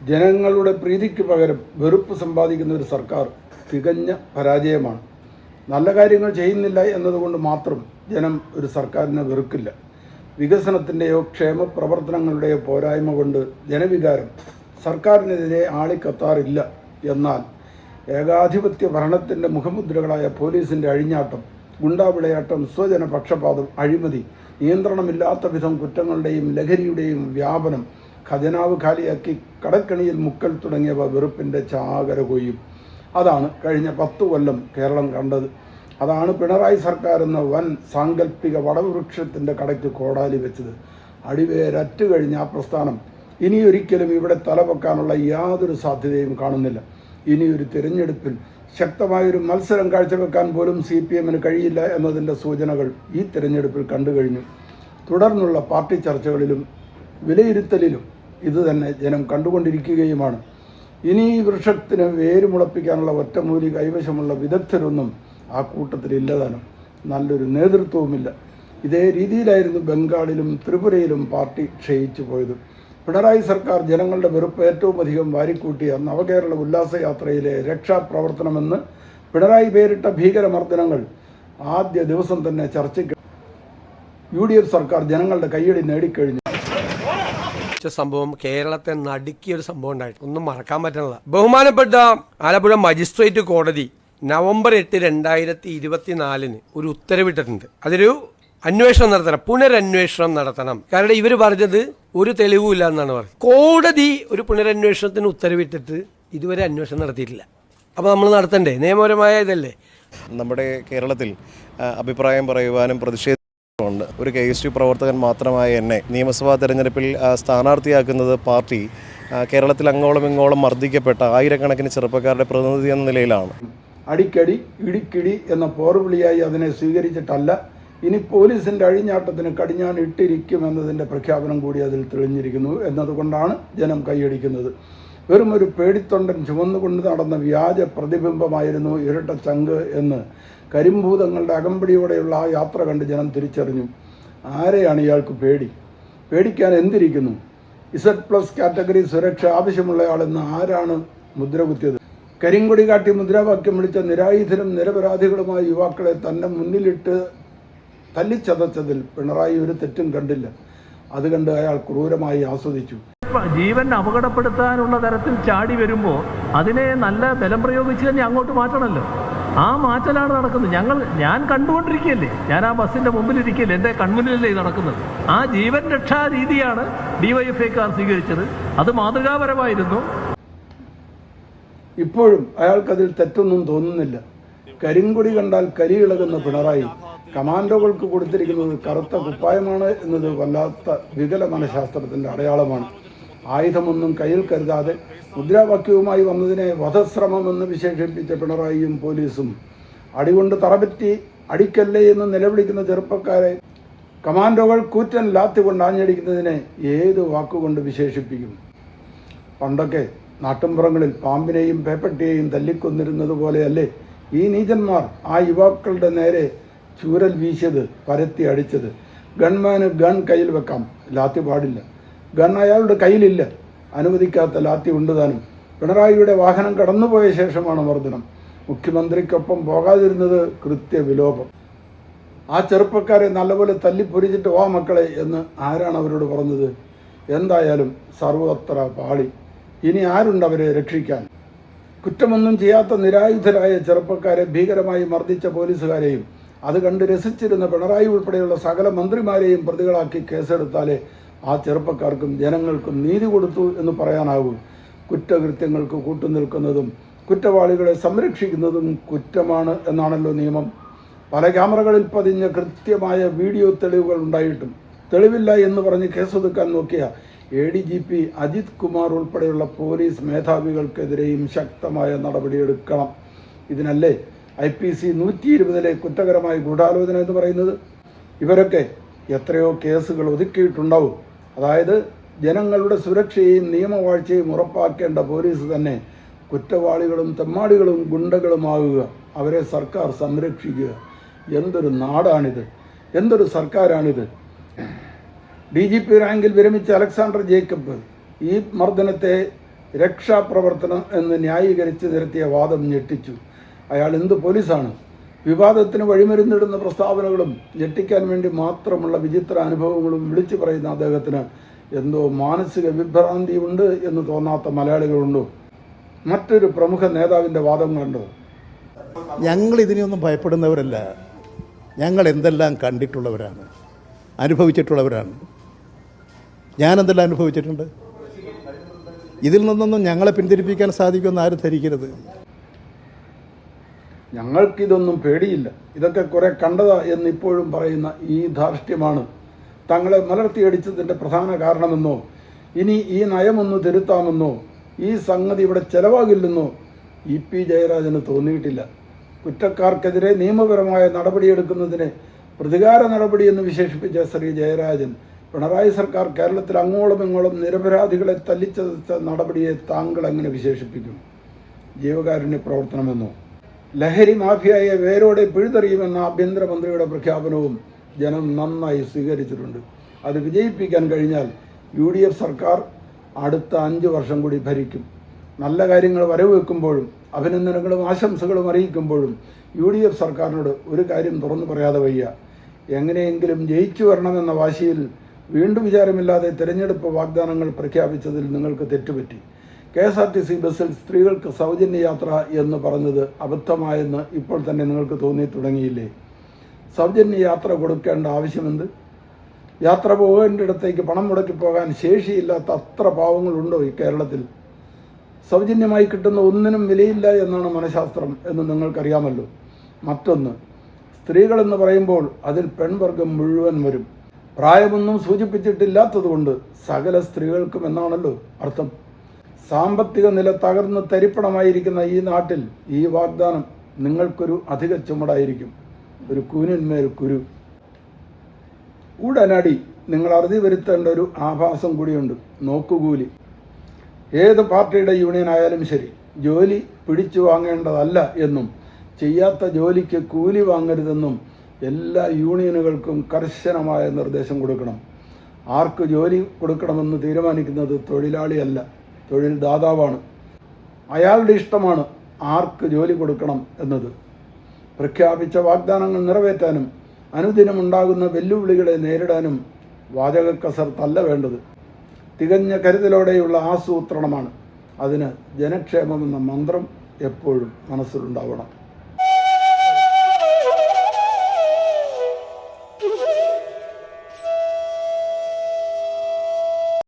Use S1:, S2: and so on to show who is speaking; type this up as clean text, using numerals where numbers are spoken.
S1: ജനങ്ങളുടെ പ്രീതിക്ക് പകരം വെറുപ്പ് സമ്പാദിക്കുന്ന ഒരു സർക്കാർ തികഞ്ഞ പരാജയമാണ്. നല്ല കാര്യങ്ങൾ ചെയ്യുന്നില്ല എന്നതുകൊണ്ട് മാത്രം ജനം ഒരു സർക്കാരിനെ വെറുക്കില്ല. വികസനത്തിൻ്റെയോ ക്ഷേമ പ്രവർത്തനങ്ങളുടെയോ പോരായ്മ കൊണ്ട് ജനവികാരം സർക്കാരിനെതിരെ ആളിക്കത്താറില്ല. എന്നാൽ ഏകാധിപത്യ ഭരണത്തിൻ്റെ മുഖമുദ്രകളായ പോലീസിൻ്റെ അഴിഞ്ഞാട്ടം, ഗുണ്ടാവിളയാട്ടം, സ്വജന പക്ഷപാതം, അഴിമതി, നിയന്ത്രണമില്ലാത്ത വിധം കുറ്റങ്ങളുടെയും ലഹരിയുടെയും വ്യാപനം, ഖജനാവ് ഖാലിയാക്കി കടക്കണിയിൽ മുക്കൽ തുടങ്ങിയവ വെറുപ്പിൻ്റെ ചാകര കൊയ്യും. അതാണ് കഴിഞ്ഞ 10 കൊല്ലം കേരളം കണ്ടത്. അതാണ് പിണറായി സർക്കാർ എന്ന വൻ സാങ്കല്പിക വടവൃക്ഷത്തിൻ്റെ കടയ്ക്ക് കോടാലി വെച്ചത്. അടിവേരറ്റ് കഴിഞ്ഞ ആ പ്രസ്ഥാനം ഇനിയൊരിക്കലും ഇവിടെ തലവെക്കാനുള്ള യാതൊരു സാധ്യതയും കാണുന്നില്ല. ഇനിയൊരു തിരഞ്ഞെടുപ്പിൽ ശക്തമായൊരു മത്സരം കാഴ്ചവെക്കാൻ പോലും CPM-ന് കഴിയില്ല എന്നതിൻ്റെ സൂചനകൾ ഈ തിരഞ്ഞെടുപ്പിൽ കണ്ടു കഴിഞ്ഞു. തുടർന്നുള്ള പാർട്ടി ചർച്ചകളിലും വിലയിരുത്തലിലും ഇതുതന്നെ ജനം കണ്ടുകൊണ്ടിരിക്കുകയുമാണ്. ഇനി ഈ വൃക്ഷത്തിന് വേരുമുളപ്പിക്കാനുള്ള ഒറ്റമൂലി കൈവശമുള്ള വിദഗ്ധരൊന്നും ആ കൂട്ടത്തിലില്ലതാനും. നല്ലൊരു നേതൃത്വവുമില്ല. ഇതേ രീതിയിലായിരുന്നു ബംഗാളിലും ത്രിപുരയിലും പാർട്ടി ക്ഷയിച്ചു പോയത്. പിണറായി സർക്കാർ ജനങ്ങളുടെ വെറുപ്പ് ഏറ്റവും അധികം വാരിക്കൂട്ടിയ നവകേരള ഉല്ലാസയാത്രയിലെ രക്ഷാപ്രവർത്തനമെന്ന് പിണറായി പേരിട്ട ഭീകരമർദ്ദനങ്ങൾ ആദ്യ ദിവസം തന്നെ ചർച്ചയ്ക്ക് UDF സർക്കാർ ജനങ്ങളുടെ കയ്യടി നേടിക്കഴിഞ്ഞു.
S2: സംഭവം കേരളത്തെ നടുക്കിയൊരു സംഭവം ഉണ്ടായിട്ട് ഒന്നും മറക്കാൻ പറ്റുന്നില്ല. ബഹുമാനപ്പെട്ട ആലപ്പുഴ മജിസ്ട്രേറ്റ് കോടതി November 8, 2024 ഒരു ഉത്തരവിട്ടിട്ടുണ്ട്. അതൊരു അന്വേഷണം നടത്തണം, പുനരന്വേഷണം നടത്തണം. കാരണം ഇവർ പറഞ്ഞത് ഒരു തെളിവുമില്ല എന്നാണ് പറഞ്ഞത്. കോടതി ഒരു പുനരന്വേഷണത്തിന് ഉത്തരവിട്ടിട്ട് ഇതുവരെ അന്വേഷണം നടത്തിയിട്ടില്ല. അപ്പോൾ നമ്മൾ നടത്തണ്ടേ? നിയമപരമായ ഇതല്ലേ.
S3: നമ്മുടെ കേരളത്തിൽ അഭിപ്രായം പറയുവാനും പ്രതിഷേധമുണ്ട്. ഒരു KSU പ്രവർത്തകൻ മാത്രമായ എന്നെ നിയമസഭാ തെരഞ്ഞെടുപ്പിൽ സ്ഥാനാർത്ഥിയാക്കുന്നത് പാർട്ടി കേരളത്തിൽ അങ്ങോളം ഇങ്ങോളം മർദ്ദിക്കപ്പെട്ട ആയിരക്കണക്കിന് ചെറുപ്പക്കാരുടെ പ്രതിനിധി എന്ന നിലയിലാണ്.
S1: അടിക്കടി ഇടിക്കിടി എന്ന പോർവിളിയായി അതിനെ സ്വീകരിച്ചിട്ടല്ല, ഇനി പോലീസിൻ്റെ അഴിഞ്ഞാട്ടത്തിന് കടിഞ്ഞാൻ ഇട്ടിരിക്കുമെന്നതിൻ്റെ പ്രഖ്യാപനം കൂടി അതിൽ തെളിഞ്ഞിരിക്കുന്നു എന്നതുകൊണ്ടാണ് ജനം കൈയടിക്കുന്നത്. വെറും ഒരു പേടിത്തൊണ്ടൻ ചുമന്നുകൊണ്ട് നടന്ന വ്യാജ പ്രതിബിംബമായിരുന്നു ഇരട്ട ചങ്ക് എന്ന് കരിമ്പൂതങ്ങളുടെ അകമ്പടിയോടെയുള്ള ആ യാത്ര കണ്ട് ജനം തിരിച്ചറിഞ്ഞു. ആരെയാണ് ഇയാൾക്ക് പേടി? പേടിക്കാൻ എന്തിരിക്കുന്നു? Z+ കാറ്റഗറി സുരക്ഷ ആവശ്യമുള്ളയാളെന്ന് ആരാണ് മുദ്ര കുത്തിയത്? കരിങ്കൊടി കാട്ടി മുദ്രാവാക്യം വിളിച്ച നിരായുധരും നിരപരാധികളുമായ യുവാക്കളെ തന്നെ മുന്നിലിട്ട് തല്ലിച്ചതച്ചതിൽ പിണറായി ഒരു തെറ്റും കണ്ടില്ല. അത് കണ്ട് അയാൾ ക്രൂരമായി ആസ്വദിച്ചു.
S4: ജീവൻ അപകടപ്പെടുത്താനുള്ള തരത്തിൽ ചാടി വരുമ്പോൾ അതിനെ നല്ല ബലം പ്രയോഗിച്ച് തന്നെ അങ്ങോട്ട് മാറ്റണമല്ലോ. ആ മാറ്റലാണ് നടക്കുന്നത്. ഞാൻ കണ്ടുകൊണ്ടിരിക്കുകയല്ലേ, ഞാൻ ആ ബസ്സിൻ്റെ മുമ്പിലിരിക്കുകയല്ലേ, എൻ്റെ കൺമുന്നിലല്ലേ നടക്കുന്നത്. ആ ജീവൻ രക്ഷാ രീതിയാണ് DYFIക്കാർ സ്വീകരിച്ചത്. അത് മാതൃകാപരമായിരുന്നു.
S1: ഇപ്പോഴും അയാൾക്കതിൽ തെറ്റൊന്നും തോന്നുന്നില്ല. കരിങ്കൊടി കണ്ടാൽ കരിയിളകുന്ന പിണറായി കമാൻഡോകൾക്ക് കൊടുത്തിരിക്കുന്നത് കറുത്ത കുപ്പായമാണ് എന്നത് വല്ലാത്ത വികല മനഃശാസ്ത്രത്തിൻ്റെ അടയാളമാണ്. ആയുധമൊന്നും കയ്യിൽ കരുതാതെ മുദ്രാവാക്യവുമായി വന്നതിനെ വധശ്രമമെന്ന് വിശേഷിപ്പിച്ച പിണറായിയും പോലീസും അടികൊണ്ട് തറപറ്റി അടിക്കല്ലേ എന്ന് നിലവിളിക്കുന്ന ചെറുപ്പക്കാരെ കമാൻഡോകൾ കൂറ്റൻ ലാത്തി കൊണ്ട് ആഞ്ഞടിക്കുന്നതിനെ ഏത് വാക്കുകൊണ്ട് വിശേഷിപ്പിക്കും? പണ്ടൊക്കെ നാട്ടുംപുറങ്ങളിൽ പാമ്പിനെയും പേപ്പട്ടിയെയും തല്ലിക്കൊന്നിരുന്നത് പോലെയല്ലേ ഈ നീചന്മാർ ആ യുവാക്കളുടെ നേരെ ചൂരൽ വീശിയത്, പരത്തി അടിച്ചത്? ഗൺമാന് ഗൺ കയ്യിൽ വെക്കാം, ലാത്തി പാടില്ല. ഗൺ അയാളുടെ കയ്യിലില്ല, അനുവദിക്കാത്ത ലാത്തി ഉണ്ടുതാനും. പിണറായിയുടെ വാഹനം കടന്നുപോയ ശേഷമാണ് മർദ്ദനം. മുഖ്യമന്ത്രിക്കൊപ്പം പോകാതിരുന്നത് കൃത്യവിലോപം. ആ ചെറുപ്പക്കാരെ നല്ലപോലെ തല്ലിപ്പൊരിച്ചിട്ട് വാ മക്കളെ എന്ന് ആരാണ് അവരോട് പറഞ്ഞത്? എന്തായാലും സർവത്ര പാളി. ഇനി ആരുണ്ട് അവരെ രക്ഷിക്കാൻ? കുറ്റമൊന്നും ചെയ്യാത്ത നിരായുധരായ ചെറുപ്പക്കാരെ ഭീകരമായി മർദ്ദിച്ച പോലീസുകാരെയും അത് കണ്ട് രസിച്ചിരുന്ന പിണറായി ഉൾപ്പെടെയുള്ള സകല മന്ത്രിമാരെയും പ്രതികളാക്കി കേസെടുത്താലേ ആ ചെറുപ്പക്കാർക്കും ജനങ്ങൾക്കും നീതി കൊടുത്തു എന്ന് പറയാനാകൂ. കുറ്റകൃത്യങ്ങൾക്ക് കൂട്ടുനിൽക്കുന്നതും കുറ്റവാളികളെ സംരക്ഷിക്കുന്നതും കുറ്റമാണ് എന്നാണല്ലോ നിയമം. പല ക്യാമറകളിൽ പതിഞ്ഞ കൃത്യമായ വീഡിയോ തെളിവുകൾ ഉണ്ടായിട്ടും തെളിവില്ല എന്ന് പറഞ്ഞ് കേസൊതുക്കാൻ നോക്കിയ ADGP അജിത് കുമാർ ഉൾപ്പെടെയുള്ള പോലീസ് മേധാവികൾക്കെതിരെയും ശക്തമായ നടപടിയെടുക്കണം. ഇതിനല്ലേ IPC 120 കുറ്റകരമായ ഗൂഢാലോചന എന്ന് പറയുന്നത്? ഇവരൊക്കെ എത്രയോ കേസുകൾ ഒതുക്കിയിട്ടുണ്ടാവും. അതായത് ജനങ്ങളുടെ സുരക്ഷയും നിയമവാഴ്ചയും ഉറപ്പാക്കേണ്ട പോലീസ് തന്നെ കുറ്റവാളികളും തെമ്മാടികളും ഗുണ്ടകളുമാകുക, അവരെ സർക്കാർ സംരക്ഷിക്കുക. എന്തൊരു നാടാണിത്, എന്തൊരു സർക്കാരാണിത്. DGP റാങ്കിൽ വിരമിച്ച അലക്സാണ്ടർ ജേക്കബ് ഈ മർദ്ദനത്തെ രക്ഷാപ്രവർത്തനം എന്ന് ന്യായീകരിച്ച് നിരത്തിയ വാദം ഞെട്ടിച്ചു. അയാൾ എന്ത് പോലീസാണ്? വിവാദത്തിന് വഴിമരുന്നിടുന്ന പ്രസ്താവനകളും ഞെട്ടിക്കാൻ വേണ്ടി മാത്രമുള്ള വിചിത്ര അനുഭവങ്ങളും വിളിച്ചു പറയുന്ന അദ്ദേഹത്തിന് എന്തോ മാനസിക വിഭ്രാന്തി ഉണ്ട് എന്ന് തോന്നാത്ത മലയാളികളുണ്ടോ? മറ്റൊരു പ്രമുഖ നേതാവിൻ്റെ വാദം കണ്ടോ?
S5: ഞങ്ങൾ ഇതിനെയൊന്നും ഭയപ്പെടുന്നവരല്ല. ഞങ്ങൾ എന്തെല്ലാം കണ്ടിട്ടുള്ളവരാണ്, അനുഭവിച്ചിട്ടുള്ളവരാണ്. ഞാനെന്തെല്ലാം അനുഭവിച്ചിട്ടുണ്ട്. ഇതിൽ നിന്നൊന്നും ഞങ്ങളെ പിന്തിരിപ്പിക്കാൻ സാധിക്കുമെന്ന് ആരും ധരിക്കരുത്.
S1: ഞങ്ങൾക്കിതൊന്നും പേടിയില്ല, ഇതൊക്കെ കുറെ കണ്ടതാ എന്നിപ്പോഴും പറയുന്ന ഈ ധാർഷ്ട്യമാണ് തങ്ങളെ മലർത്തിയടിച്ചതിൻ്റെ പ്രധാന കാരണമെന്നോ, ഇനി ഈ നയമൊന്ന് തിരുത്താമെന്നോ, ഈ സംഗതി ഇവിടെ ചെലവാകില്ലെന്നോ EP ജയരാജന് തോന്നിയിട്ടില്ല. കുറ്റക്കാർക്കെതിരെ നിയമപരമായ നടപടിയെടുക്കുന്നതിനെ പ്രതികാര നടപടി എന്ന് വിശേഷിപ്പിച്ച ശ്രീ ജയരാജൻ പിണറായി സർക്കാർ കേരളത്തിൽ അങ്ങോളം ഇങ്ങോളം നിരപരാധികളെ തല്ലിച്ചതച്ച നടപടിയെ താങ്കൾ എങ്ങനെ വിശേഷിപ്പിക്കും? ജീവകാരുണ്യ പ്രവർത്തനമെന്നോ? ലഹരി മാഫിയയെ വേരോടെ പിഴുതെറിയുമെന്ന ആഭ്യന്തരമന്ത്രിയുടെ പ്രഖ്യാപനവും ജനം നന്നായി സ്വീകരിച്ചിട്ടുണ്ട്. അത് വിജയിപ്പിക്കാൻ കഴിഞ്ഞാൽ UDF സർക്കാർ അടുത്ത 5 വർഷം കൂടി ഭരിക്കും. നല്ല കാര്യങ്ങൾ വരവെക്കുമ്പോഴും അഭിനന്ദനങ്ങളും ആശംസകളും അറിയിക്കുമ്പോഴും UDF സർക്കാരിനോട് ഒരു കാര്യം തുറന്നു പറയാതെ വയ്യ. എങ്ങനെയെങ്കിലും ജയിച്ചു വരണമെന്ന വാശിയിൽ വീണ്ടും വിചാരമില്ലാതെ തിരഞ്ഞെടുപ്പ് വാഗ്ദാനങ്ങൾ പ്രഖ്യാപിച്ചതിൽ നിങ്ങൾക്ക് തെറ്റുപറ്റി. KSRTC ബസ്സിൽ സ്ത്രീകൾക്ക് സൗജന്യ യാത്ര എന്ന് പറഞ്ഞത് അബദ്ധമായെന്ന് ഇപ്പോൾ തന്നെ നിങ്ങൾക്ക് തോന്നി തുടങ്ങിയില്ലേ? സൗജന്യ യാത്ര കൊടുക്കേണ്ട ആവശ്യമെന്ത്? യാത്ര പോകേണ്ടിടത്തേക്ക് പണം മുടക്കി പോകാൻ ശേഷിയില്ലാത്ത അത്ര പാവങ്ങളുണ്ടോ ഈ കേരളത്തിൽ? സൗജന്യമായി കിട്ടുന്ന ഒന്നിനും വിലയില്ല എന്നാണ് മനഃശാസ്ത്രം എന്ന് നിങ്ങൾക്കറിയാമല്ലോ. മറ്റൊന്ന്, സ്ത്രീകളെന്ന് പറയുമ്പോൾ അതിൽ പെൺവർഗം മുഴുവൻ വരും. പ്രായമൊന്നും സൂചിപ്പിച്ചിട്ടില്ലാത്തതുകൊണ്ട് സകല സ്ത്രീകൾക്കും എന്നാണല്ലോ അർത്ഥം. സാമ്പത്തിക നില തകർന്ന് തരിപ്പണമായിരിക്കുന്ന ഈ നാട്ടിൽ ഈ വാഗ്ദാനം നിങ്ങൾക്കൊരു അധിക ചുമടായിരിക്കും, ഒരു കൂനിന്മേൽ കുരു. ഉടനടി നിങ്ങൾ അറുതി വരുത്തേണ്ട ഒരു ആഭാസം കൂടിയുണ്ട്, നോക്കുകൂലി. ഏത് പാർട്ടിയുടെ യൂണിയൻ ആയാലും ശരി, ജോലി പിടിച്ചു വാങ്ങേണ്ടതല്ല എന്നും ചെയ്യാത്ത ജോലിക്ക് കൂലി വാങ്ങരുതെന്നും എല്ലാ യൂണിയനുകൾക്കും കർശനമായ നിർദ്ദേശം കൊടുക്കണം. ആർക്ക് ജോലി കൊടുക്കണമെന്ന് തീരുമാനിക്കുന്നത് തൊഴിലാളിയല്ല, തൊഴിൽ ദാതാവാണ്. അയാളുടെ ഇഷ്ടമാണ് ആർക്ക് ജോലി കൊടുക്കണം എന്നത്. പ്രഖ്യാപിച്ച വാഗ്ദാനങ്ങൾ നിറവേറ്റാനും അനുദിനമുണ്ടാകുന്ന വെല്ലുവിളികളെ നേരിടാനും വാചക കസർത്തല്ല വേണ്ടത്, തികഞ്ഞ കരുതലോടെയുള്ള ആസൂത്രണമാണ്. അതിന് ജനക്ഷേമമെന്ന മന്ത്രം എപ്പോഴും മനസ്സിലുണ്ടാവണം.